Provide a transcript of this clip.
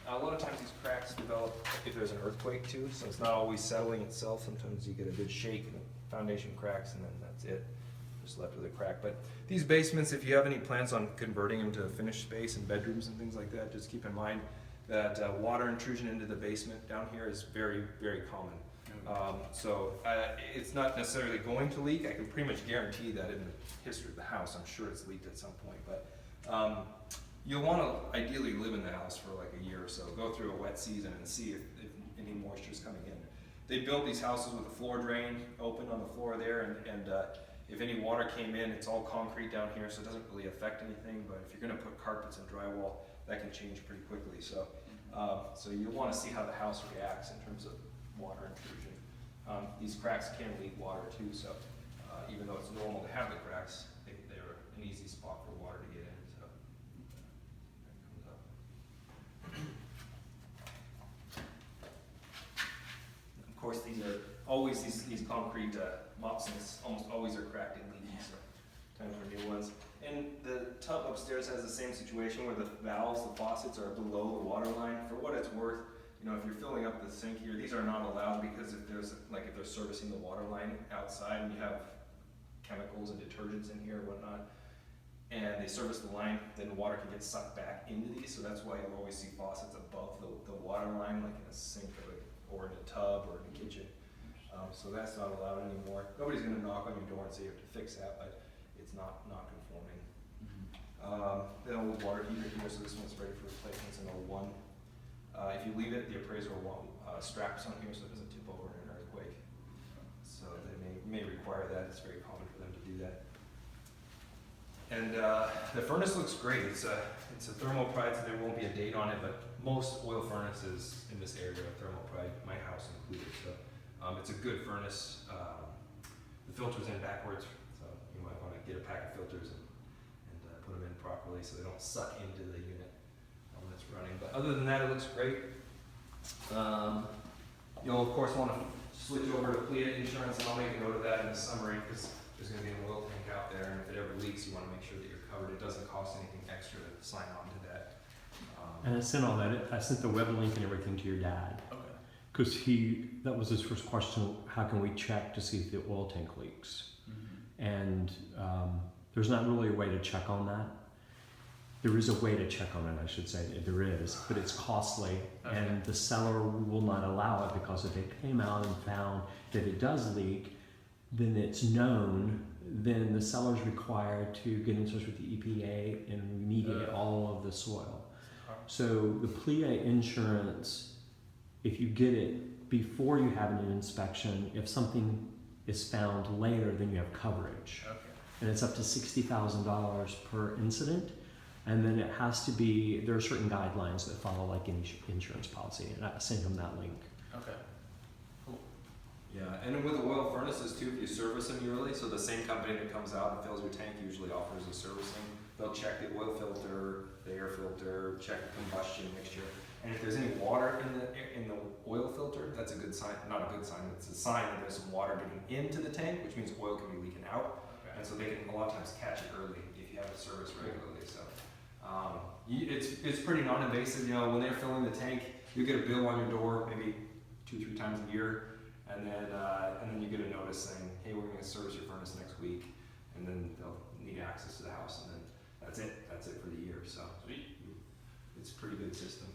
A lot of times these cracks develop if there's an earthquake too, so it's not always settling itself. Sometimes you get a good shake and the foundation cracks and then that's it. Just left with a crack. But these basements, if you have any plans on converting them to finished space and bedrooms and things like that, just keep in mind that water intrusion into the basement down here is very, very common. It's not necessarily going to leak. I can pretty much guarantee that in the history of the house, I'm sure it's leaked at some point. But you'll want to ideally live in the house for like a year or so. Go through a wet season and see if any moisture is coming in. They built these houses with a floor drain open on the floor there, and if any water came in, it's all concrete down here, so it doesn't really affect anything. But if you're going to put carpets and drywall, that can change pretty quickly. So you'll want to see how the house reacts in terms of water intrusion. These cracks can leak water too, so even though it's normal to have the cracks, they're an easy spot for water to get in. So that comes up. Of course, these are always these concrete mopsins almost always are cracked and leaky, so time for new ones. And the tub upstairs has the same situation where the valves, the faucets are below the water line. For what it's worth, you know, if you're filling up the sink here, these are not allowed because if they're servicing the water line outside and you have chemicals and detergents in here and whatnot, and they service the line, then the water can get sucked back into these. So that's why you'll always see faucets above the water line, like in a sink or in a tub or in a kitchen. So that's not allowed anymore. Nobody's going to knock on your door and say you have to fix that, but it's not conforming. The old water heater here, so this one's ready for replacement. It's an 01. If you leave it, the appraiser will want straps on here so it doesn't tip over in an earthquake. So they may require that. It's very common for them to do that. And the furnace looks great. It's a thermopride, so there won't be a date on it, but most oil furnaces in this area are thermopride, my house included. So it's a good furnace. The filter's in backwards, so you might want to get a pack of filters and put them in properly so they don't suck into the unit when it's running. But other than that, it looks great. You'll of course want to switch over to PLIA insurance, and I'll make a note of that in the summary because there's going to be an oil tank out there, and if it ever leaks, you want to make sure that you're covered. It doesn't cost anything extra to sign on to that. And I sent all that. I sent the web link and everything to your dad. Okay. Because that was his first question, how can we check to see if the oil tank leaks? Mm-hmm. And there's not really a way to check on that. There is a way to check on it, I should say, there is, but it's costly, Okay. and the seller will not allow it because if they came out and found that it does leak, then it's known, then the seller's required to get in touch with the EPA and remediate all of the soil. So the PLIA insurance, if you get it before you have an inspection, if something is found later, then you have coverage. Okay. And it's up to $60,000 per incident. And then it has to be, there are certain guidelines that follow like any insurance policy. And I sent him that link. Okay. Yeah, and with the oil furnaces too, if you service them yearly, so the same company that comes out and fills your tank usually offers a servicing. They'll check the oil filter, the air filter, check the combustion mixture, and if there's any water in the oil filter, that's a good sign. Not a good sign. It's a sign that there's some water getting into the tank, which means oil can be leaking out, and so they can a lot of times catch it early if you have it serviced regularly. So it's pretty non-invasive. You know, when they're filling the tank, you get a bill on your door maybe 2-3 times a year. And then you get a notice saying, hey, we're going to service your furnace next week, and then they'll need access to the house, and then that's it for the year. So it's a pretty good system.